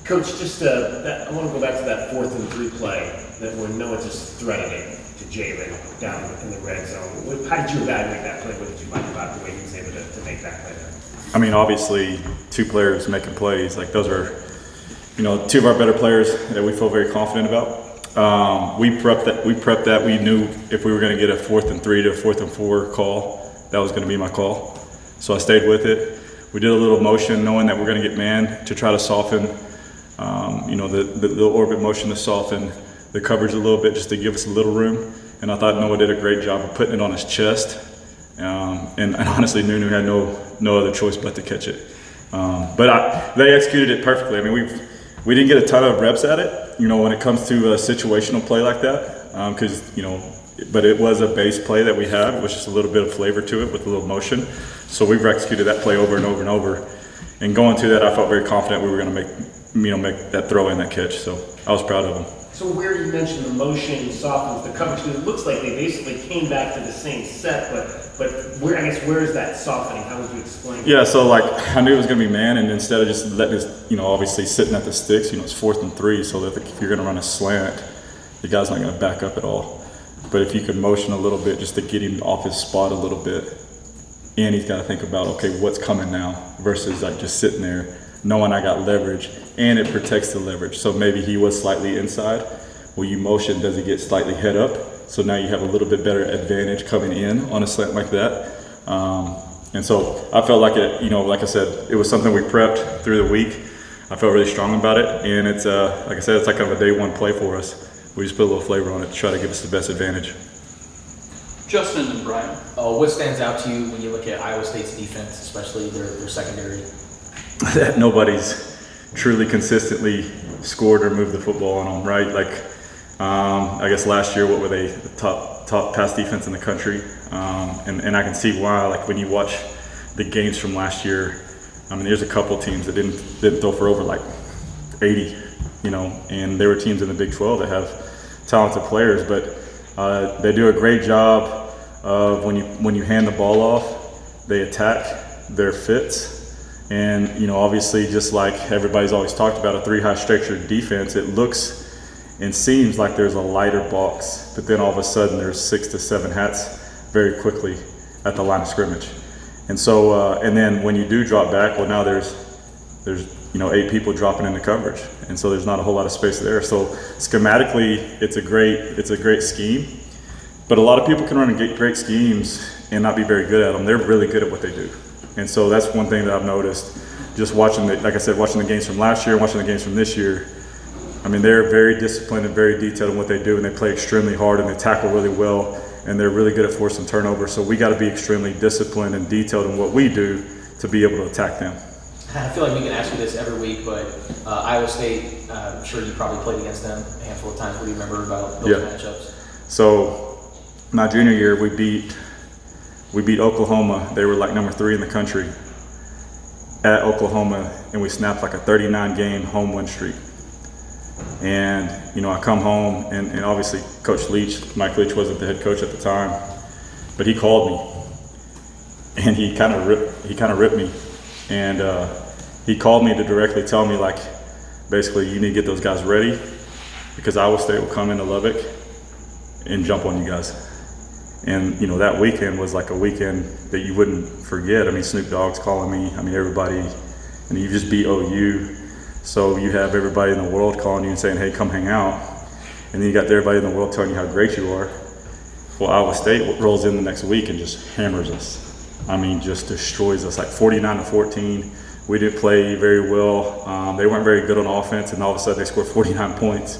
Coach, I want to go back to that 4th and 3 play that when Noah just threaded it to Jalen down in the red zone. How did you evaluate that play? What did you like about the way he was able to make that play there? I mean, obviously, 2 players making plays. Like, those are, 2 of our better players that we feel very confident about. We prepped that. We knew if we were going to get a 4th and 3 to a 4th and 4 call, that was going to be my call. So I stayed with it. We did a little motion knowing that we're going to get man to try to soften, the orbit motion to soften the coverage a little bit just to give us a little room. And I thought Noah did a great job of putting it on his chest. And honestly, Nunu had no other choice but to catch it. But they executed it perfectly. I mean, we didn't get a ton of reps at it, when it comes to a situational play like that, but it was a base play that we have. It was just a little bit of flavor to it with a little motion. So we've executed that play over and over and over. And going to that, I felt very confident we were going to make that throw and that catch. So I was proud of them. So where you mentioned the motion softens the coverage, because it looks like they basically came back to the same set, but where is that softening? How would you explain it? Yeah, so I knew it was going to be man, and instead of just letting us, obviously sitting at the sticks, it's 4th and 3, so that if you're going to run a slant, the guy's not going to back up at all. But if you could motion a little bit just to get him off his spot a little bit, and he's got to think about, okay, what's coming now, versus just sitting there knowing I got leverage, and it protects the leverage. So maybe he was slightly inside. Well, you motion, does he get slightly head up? So now you have a little bit better advantage coming in on a slant like that. And so I felt like it, like I said, it was something we prepped through the week. I felt really strong about it, and it's like I said, it's like kind of a day 1 play for us. We just put a little flavor on it to try to give us the best advantage. Justin and Brian. What stands out to you when you look at Iowa State's defense, especially their secondary? That nobody's truly consistently scored or moved the football on them, right? I guess last year, what were they? The top pass defense in the country. And I can see why, when you watch the games from last year, I mean, there's a couple teams that didn't throw for over 80, and there were teams in the Big 12 that have talented players, but they do a great job of when you hand the ball off, they attack their fits. And, obviously, just like everybody's always talked about a 3-high structured defense, it looks and seems like there's a lighter box, but then all of a sudden there's 6 to 7 hats very quickly at the line of scrimmage. And so, and then when you do drop back, well, now there's 8 people dropping into coverage, and so there's not a whole lot of space there. So schematically, it's a great scheme, but a lot of people can run great schemes and not be very good at them. They're really good at what they do. And so that's one thing that I've noticed just watching watching the games from last year and watching the games from this year. I mean, they're very disciplined and very detailed in what they do, and they play extremely hard, and they tackle really well, and they're really good at forcing turnover. So we got to be extremely disciplined and detailed in what we do to be able to attack them. I feel like we can ask you this every week, but Iowa State, I'm sure you probably played against them a handful of times. What do you remember about those matchups? So my junior year, we beat Oklahoma. They were number 3 in the country at Oklahoma, and we snapped a 39-game home win streak. And, I come home, and obviously Coach Leach, Mike Leach wasn't the head coach at the time, but he called me, and he kind of ripped me. And he called me to directly tell me, basically, you need to get those guys ready because Iowa State will come into Lubbock and jump on you guys. And, that weekend was a weekend that you wouldn't forget. I mean, Snoop Dogg's calling me. I mean, everybody, and you just beat OU. So you have everybody in the world calling you and saying, hey, come hang out. And then you got everybody in the world telling you how great you are. Well, Iowa State rolls in the next week and just hammers us. I mean, just destroys us, 49-14. We didn't play very well. They weren't very good on offense, and all of a sudden they scored 49 points.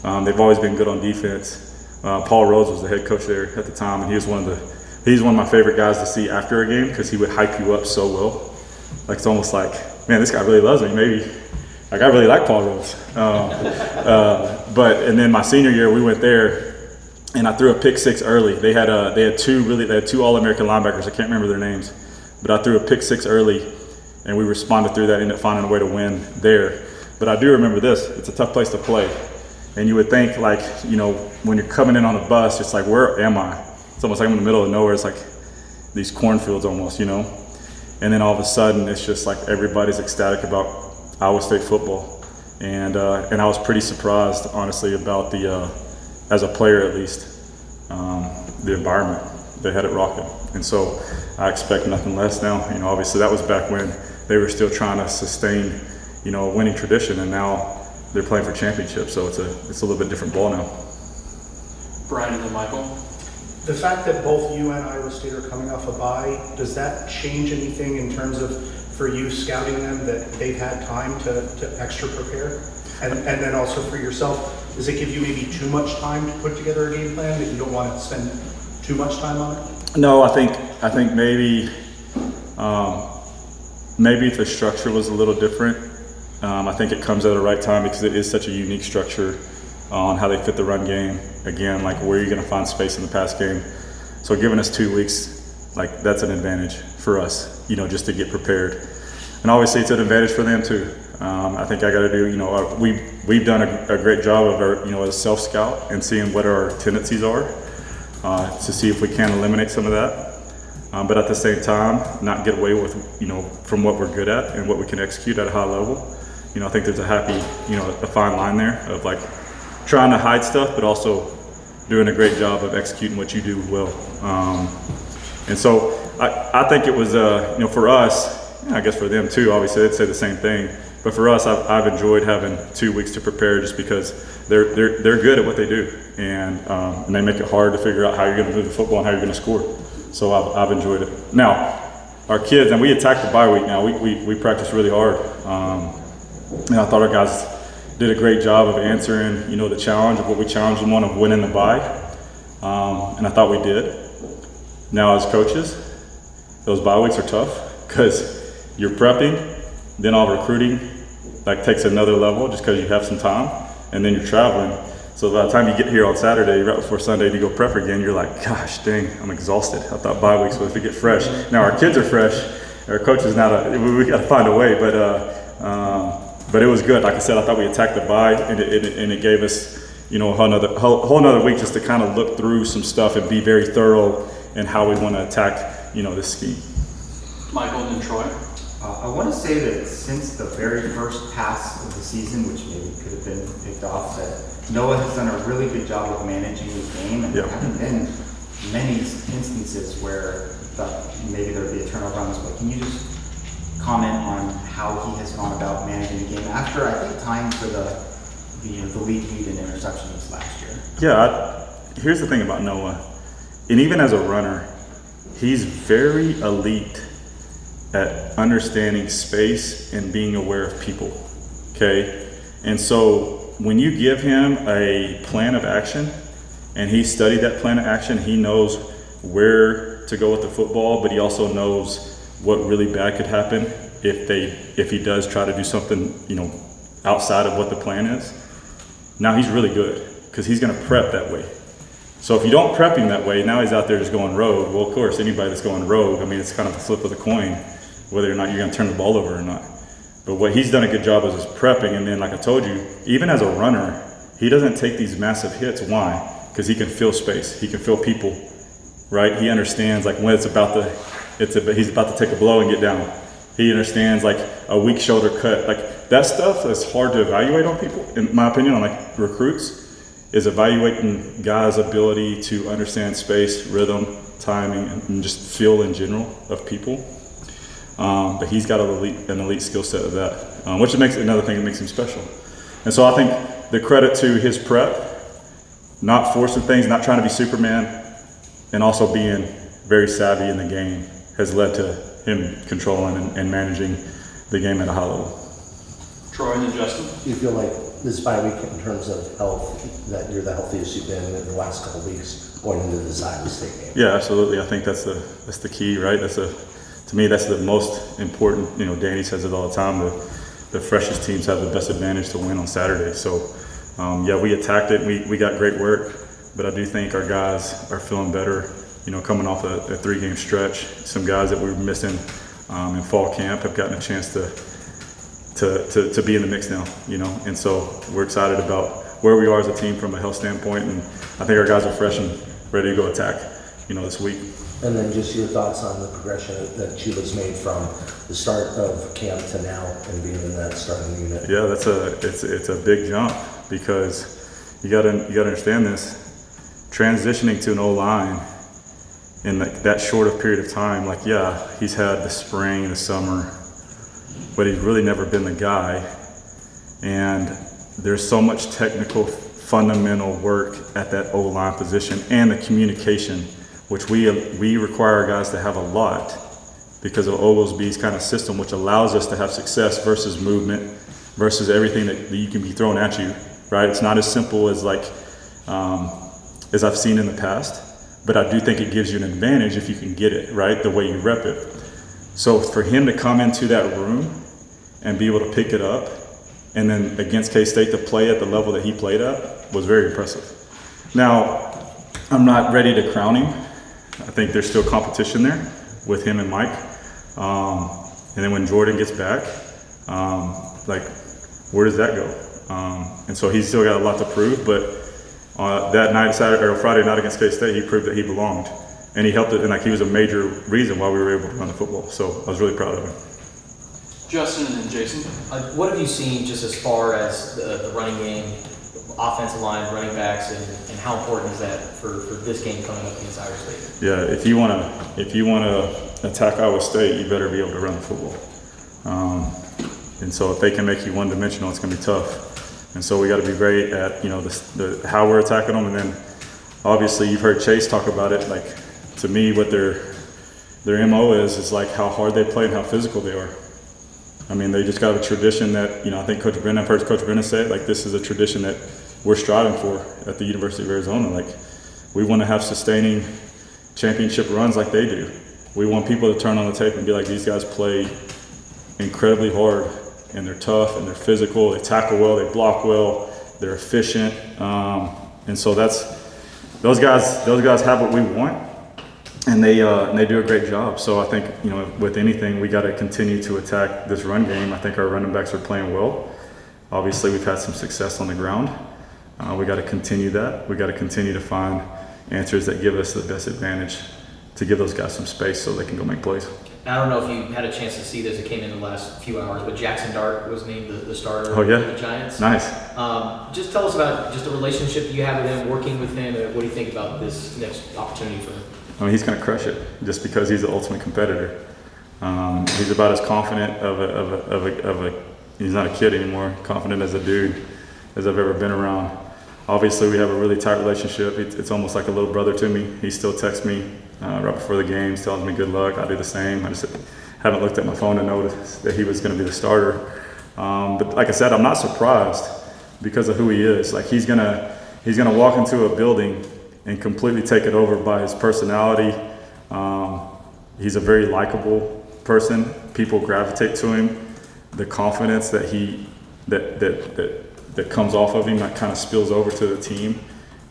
They've always been good on defense. Paul Rhodes was the head coach there at the time, and he's one of my favorite guys to see after a game because he would hype you up so well. It's almost like, man, this guy really loves me. Maybe, I really like Paul Rhodes. And then my senior year, we went there, and I threw a pick 6 early. They had two All-American linebackers. I can't remember their names, but I threw a pick 6 early, and we responded through that, ended up finding a way to win there. But I do remember this: it's a tough place to play. And you would think, when you're coming in on a bus, it's where am I? It's almost I'm in the middle of nowhere. It's these cornfields almost, And then all of a sudden, it's just everybody's ecstatic about Iowa State football. and I was pretty surprised, honestly, about as a player at least, the environment. They had it rocking, and so I expect nothing less now. Obviously that was back when they were still trying to sustain, a winning tradition, and now they're playing for championships. So it's a little bit different ball now. Brian and then Michael. The fact that both you and Iowa State are coming off a bye, does that change anything in terms of, for you scouting them, that they've had time to extra prepare? And then also for yourself, does it give you maybe too much time to put together a game plan that you don't want to spend too much time on it? No, I think maybe if the structure was a little different, I think it comes at the right time because it is such a unique structure on how they fit the run game. Again, like where you're going to find space in the pass game. So giving us 2 weeks, like that's an advantage for us, just to get prepared. And obviously it's an advantage for them too. I think I got to do, we've done a great job of our, as self-scout and seeing what our tendencies are to see if we can eliminate some of that. But at the same time, not get away with, from what we're good at and what we can execute at a high level. I think there's a fine line there of like trying to hide stuff, but also doing a great job of executing what you do well. And so I think it was, for us, I guess for them too, obviously they'd say the same thing. But for us, I've enjoyed having 2 weeks to prepare just because they're good at what they do. And they make it hard to figure out how you're going to move the football and how you're going to score. So I've enjoyed it. Now, our kids, and we attacked the bye week now. We practiced really hard. And I thought our guys did a great job of answering, the challenge of what we challenged them on of winning the bye. And I thought we did. Now as coaches, those bye weeks are tough because you're prepping, then all recruiting takes another level just because you have some time, and then you're traveling. So by the time you get here on Saturday, right before Sunday to go prep again, you're like, gosh, dang, I'm exhausted. I thought bye weeks was to get fresh. Now our kids are fresh. Our coach is we got to find a way, but it was good. Like I said, I thought we attacked the bye, and it gave us, a whole nother week just to kind of look through some stuff and be very thorough in how we want to attack, this scheme. Michael and then Troy. I want to say that since the very first pass of the season, which maybe could have been picked off, that Noah has done a really good job of managing the game, and there haven't been many instances where maybe there would be a turnover on this. But can you just comment on how he has gone about managing the game after, I think, tying for the league lead in interceptions last year? Yeah, here's the thing about Noah, and even as a runner, he's very elite at understanding space and being aware of people, okay? And so when you give him a plan of action and he studied that plan of action, he knows where to go with the football, but he also knows what really bad could happen if he does try to do something, outside of what the plan is. Now he's really good because he's gonna prep that way. So if you don't prep him that way, now he's out there just going rogue. Well, of course, anybody that's going rogue, it's kind of a flip of the coin, whether or not you're going to turn the ball over or not. But what he's done a good job is prepping. And then, like I told you, even as a runner, he doesn't take these massive hits. Why? Because he can feel space. He can feel people, right? He understands when he's about to take a blow and get down. He understands a weak shoulder cut. That stuff is hard to evaluate on people, in my opinion, on recruits, is evaluating guys' ability to understand space, rhythm, timing, and just feel in general of people. But he's got an elite skill set of that, which makes another thing that makes him special. And so I think the credit to his prep, not forcing things, not trying to be Superman, and also being very savvy in the game has led to him controlling and managing the game at a high level. Troy and then Justin. Do you feel like this bye week, in terms of health, that you're the healthiest you've been in the last couple of weeks going into this Iowa State game? Yeah, absolutely. I think that's the key, right? To me, that's the most important. Danny says it all the time. The freshest teams have the best advantage to win on Saturday. So, we attacked it. We got great work, but I do think our guys are feeling better. Coming off a 3-game stretch, some guys that we were missing in fall camp have gotten a chance to be in the mix now. And so we're excited about where we are as a team from a health standpoint, and I think our guys are fresh and ready to go attack. This week. And then just your thoughts on the progression that Chuba's made from the start of camp to now and being in that starting unit. Yeah, it's a big jump because you gotta understand this. Transitioning to an O-line in that short of period of time, like, yeah, he's had the spring, the summer, but he's really never been the guy. And there's so much technical, fundamental work at that O-line position and the communication, which we require our guys to have a lot because of Oglesby's kind of system, which allows us to have success versus movement, versus everything that you can be thrown at you, right? It's not as simple as as I've seen in the past, but I do think it gives you an advantage if you can get it, right? The way you rep it. So for him to come into that room and be able to pick it up, and then against K-State to play at the level that he played at was very impressive. Now, I'm not ready to crown him. I think there's still competition there with him and Mike. And then when Jordan gets back, where does that go? And so he's still got a lot to prove, but that night, Friday night against K-State, he proved that he belonged. And he helped it, and he was a major reason why we were able to run the football. So I was really proud of him. Justin and then Jason. What have you seen just as far as the running game, offensive line, running backs, and how important is that for this game coming up against Iowa State? Yeah, if you wanna attack Iowa State, you better be able to run the football. And so if they can make you one-dimensional, it's gonna be tough. And so we got to be great at how we're attacking them. And then obviously you've heard Chase talk about it. Like, to me, what their MO is like how hard they play and how physical they are. I mean, they just got a tradition that, I think Coach Brennan, I've heard Coach Brennan say it, like, this is a tradition that we're striving for at the University of Arizona. Like, we want to have sustaining championship runs like they do. We want people to turn on the tape and be like, these guys play incredibly hard, and they're tough, and they're physical, they tackle well, they block well, they're efficient. And so those guys have what we want. And they do a great job. So I think, with anything, we got to continue to attack this run game. I think our running backs are playing well. Obviously, we've had some success on the ground. We got to continue that. We got to continue to find answers that give us the best advantage to give those guys some space so they can go make plays. I don't know if you had a chance to see this. It came in the last few hours, but Jackson Dart was named the starter for the Giants. Nice. Just tell us about just the relationship you have with him, working with him. What do you think about this next opportunity for him? I mean, he's going to crush it just because he's the ultimate competitor. He's about as confident he's not a kid anymore, confident as a dude as I've ever been around. Obviously, we have a really tight relationship. It's almost like a little brother to me. He still texts me right before the games, tells me good luck. I do the same. I just haven't looked at my phone to notice that he was going to be the starter. But like I said, I'm not surprised because of who he is. Like, he's gonna walk into a building and completely take it over by his personality. He's a very likable person. People gravitate to him. The confidence that that comes off of him, that kind of spills over to the team,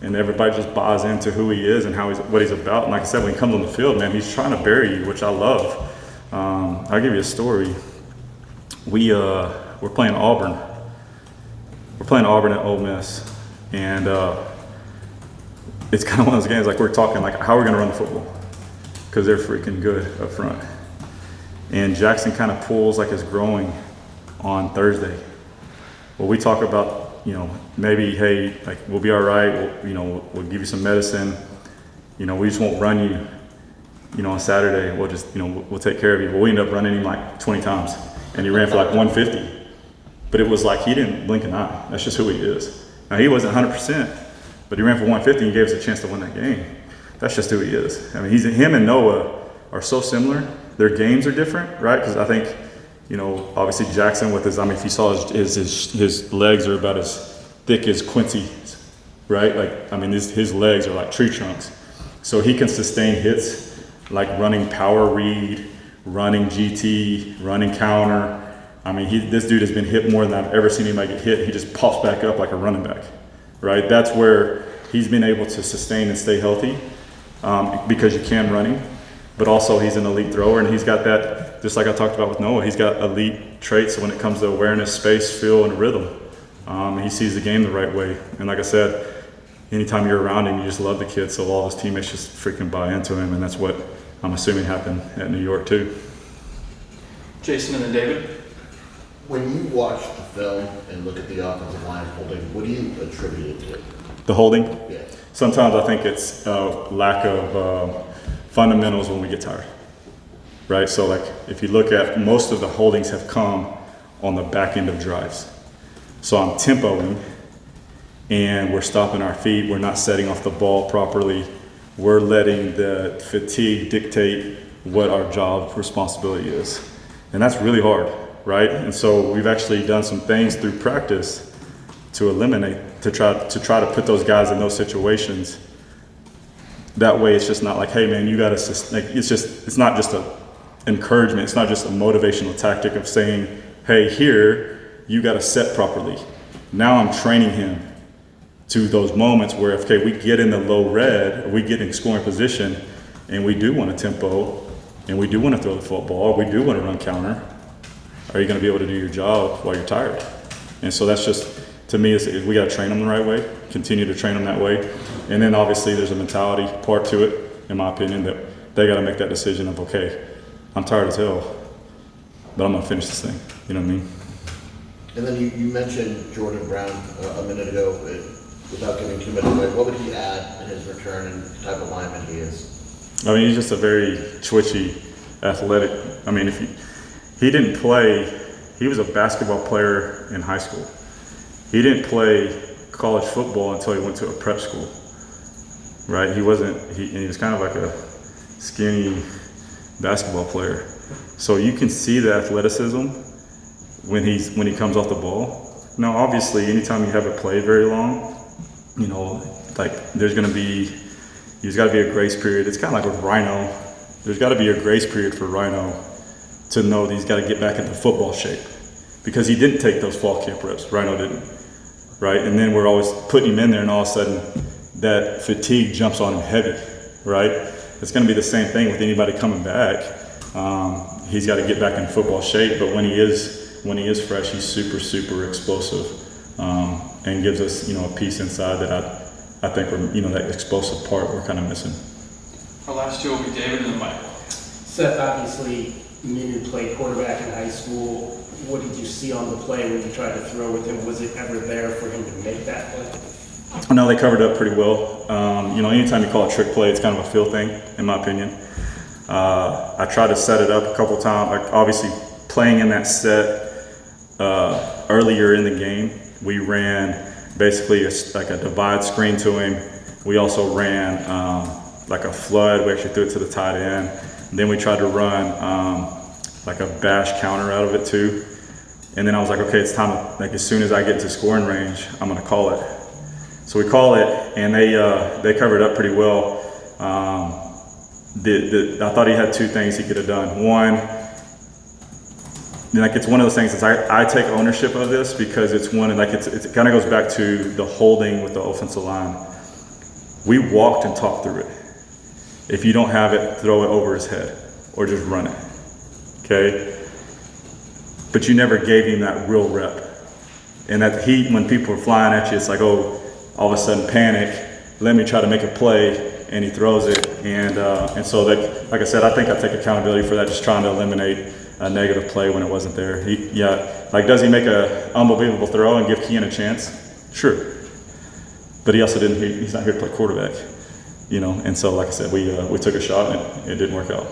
and everybody just buys into who he is and what he's about. And like I said, when he comes on the field, man, he's trying to bury you, which I love. I'll give you a story. We're playing Auburn. We're playing Auburn at Ole Miss, and it's kind of one of those games, like, we're talking like how we're going to run the football because they're freaking good up front. And Jackson kind of pulls like his growing on Thursday. Well, we talk about, maybe, hey, like, we'll be all right. We'll give you some medicine. We just won't run you, on Saturday. We'll just, we'll take care of you. Well, we ended up running him like 20 times, and he ran for like 150. But it was like he didn't blink an eye. That's just who he is. Now, he wasn't 100%. But he ran for 150 and gave us a chance to win that game. That's just who he is. I mean, him and Noah are so similar. Their games are different, right? Because I think, obviously Jackson with if you saw his legs are about as thick as Quincy's, right? Like, I mean, his legs are like tree trunks. So he can sustain hits like running power read, running GT, running counter. I mean, this dude has been hit more than I've ever seen anybody get hit. He just pops back up like a running back. Right, that's where he's been able to sustain and stay healthy because you can run him, but also he's an elite thrower, and he's got that, just like I talked about with Noah, he's got elite traits when it comes to awareness, space, feel, and rhythm. He sees the game the right way, and like I said, anytime you're around him, you just love the kid, so all his teammates just freaking buy into him, and that's what I'm assuming happened at New York too. Jason and then David. When you watch the film and look at the offensive line holding, what do you attribute it to? The holding? Yeah. Sometimes I think it's lack of fundamentals when we get tired, right? So like if you look at most of the holdings have come on the back end of drives. So I'm tempoing and we're stopping our feet. We're not setting off the ball properly. We're letting the fatigue dictate what our job responsibility is. And that's really hard, right? And so we've actually done some things through practice to eliminate, to try to put those guys in those situations. That way it's just not like, hey man, you gotta, like, it's not just a encouragement, it's not just a motivational tactic of saying, hey, here, you gotta set properly. Now I'm training him to those moments where, okay, we get in the low red, we get in scoring position, and we do want a tempo, and we do want to throw the football, we do want to run counter. Are you going to be able to do your job while you're tired? And so that's just, to me, we got to train them the right way, continue to train them that way. And then obviously there's a mentality part to it, in my opinion, that they got to make that decision of, okay, I'm tired as hell, but I'm going to finish this thing. You know what I mean? And then you mentioned Jordan Brown a minute ago, without giving too much away. What would he add in his return and the type of lineman he is? I mean, he's just a very twitchy, athletic. I mean, he didn't play, he was a basketball player in high school. He didn't play college football until he went to a prep school, right? He was kind of like a skinny basketball player. So you can see the athleticism when he comes off the ball. Now, obviously, anytime you have a play very long, you know, like there's got to be a grace period. It's kind of like with Rhino. There's got to be a grace period for Rhino to know that he's got to get back into football shape, because he didn't take those fall camp reps. Rhino didn't, right? And then we're always putting him in there, and all of a sudden that fatigue jumps on him heavy, right? It's going to be the same thing with anybody coming back. He's got to get back in football shape, but when he is fresh, he's super, super explosive. And gives us, a piece inside that I think we're, that explosive part we're kind of missing. Our last two will be David and then Michael. Seth, obviously, you played quarterback in high school. What did you see on the play when you tried to throw with him? Was it ever there for him to make that play? No, they covered up pretty well. Anytime you call a trick play, it's kind of a feel thing, in my opinion. I tried to set it up a couple times. Like obviously, playing in that set earlier in the game, we ran basically like a divide screen to him. We also ran like a flood. We actually threw it to the tight end. And then we tried to run like a bash counter out of it too. And then I was like, okay, it's time to, like as soon as I get to scoring range, I'm gonna call it. So we call it, and they covered up pretty well. I thought he had two things he could have done. One, like it's one of those things that I take ownership of this, because it's one, and like it kind of goes back to the holding with the offensive line. We walked and talked through it. If you don't have it, throw it over his head or just run it, okay? But you never gave him that real rep. And that when people are flying at you, it's like, oh, all of a sudden panic, let me try to make a play, and he throws it. And so that, like I said, I think I take accountability for that, just trying to eliminate a negative play when it wasn't there. Does he make an unbelievable throw and give Kean a chance? Sure. But he also he's not here to play quarterback, and so like I said, we took a shot and it didn't work out.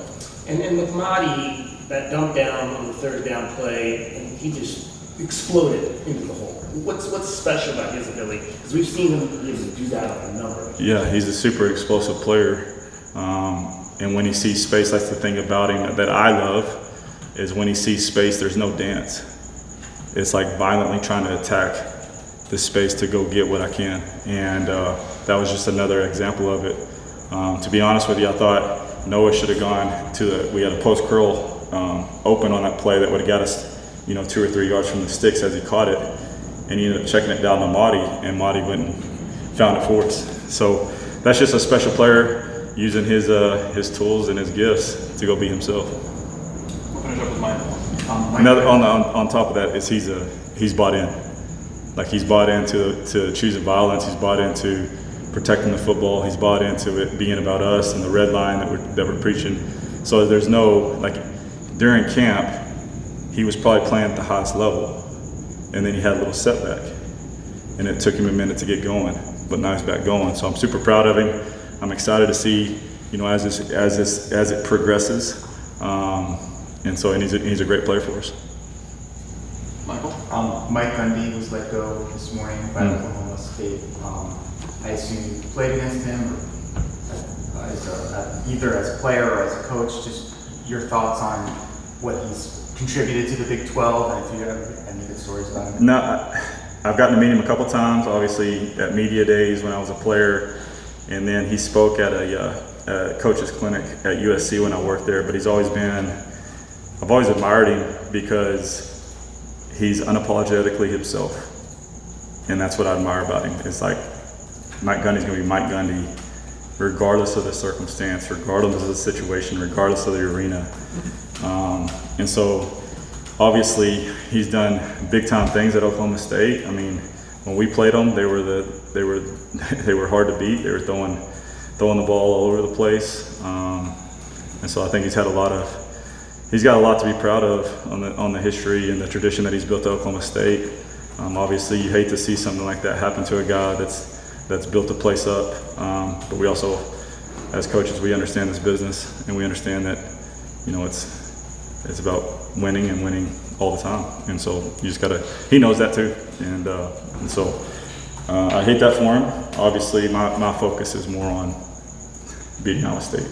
And then with Marty, that dump down on the third down play, and he just exploded into the hole. What's special about his ability? Because we've seen him be able to do that on a number of occasions. Yeah, he's a super explosive player. And when he sees space, that's the thing about him that I love, is when he sees space, there's no dance. It's like violently trying to attack the space to go get what I can. And that was just another example of it. To be honest with you, I thought Noah should have gone we had a post curl open on that play that would have got us, 2 or 3 yards from the sticks as he caught it. And he ended up checking it down to Marty, and Marty went and found it for us. So that's just a special player using his tools and his gifts to go be himself. We'll finish up with Michael. Another on top of that is he's bought in. Like he's bought into choosing violence. He's bought into protecting the football. He's bought into it being about us and the red line that we're preaching. So there's no, like, during camp, he was probably playing at the highest level, and then he had a little setback, and it took him a minute to get going, but now he's back going. So I'm super proud of him. I'm excited to see, as it progresses, and he's a great player for us. Michael? Mike Gundy was let go this morning by Oklahoma State. I assume you played against him, or either as a player or as a coach. Just your thoughts on what he's contributed to the Big 12, and if you have any good stories about him. No, I've gotten to meet him a couple times, obviously at media days when I was a player, and then he spoke at a coach's clinic at USC when I worked there. But I've always admired him because he's unapologetically himself, and that's what I admire about him. It's like Mike Gundy's going to be Mike Gundy, regardless of the circumstance, regardless of the situation, regardless of the arena. And so, obviously, he's done big time things at Oklahoma State. I mean, when we played them, they were hard to beat. They were throwing the ball all over the place. And so I think he's got a lot to be proud of on the history and the tradition that he's built at Oklahoma State. Obviously, you hate to see something like that happen to a guy that's built a place up. But we also, as coaches, we understand this business, and we understand that, it's about winning and winning all the time. And so you just he knows that too. And so I hate that for him. Obviously, my focus is more on beating Iowa State.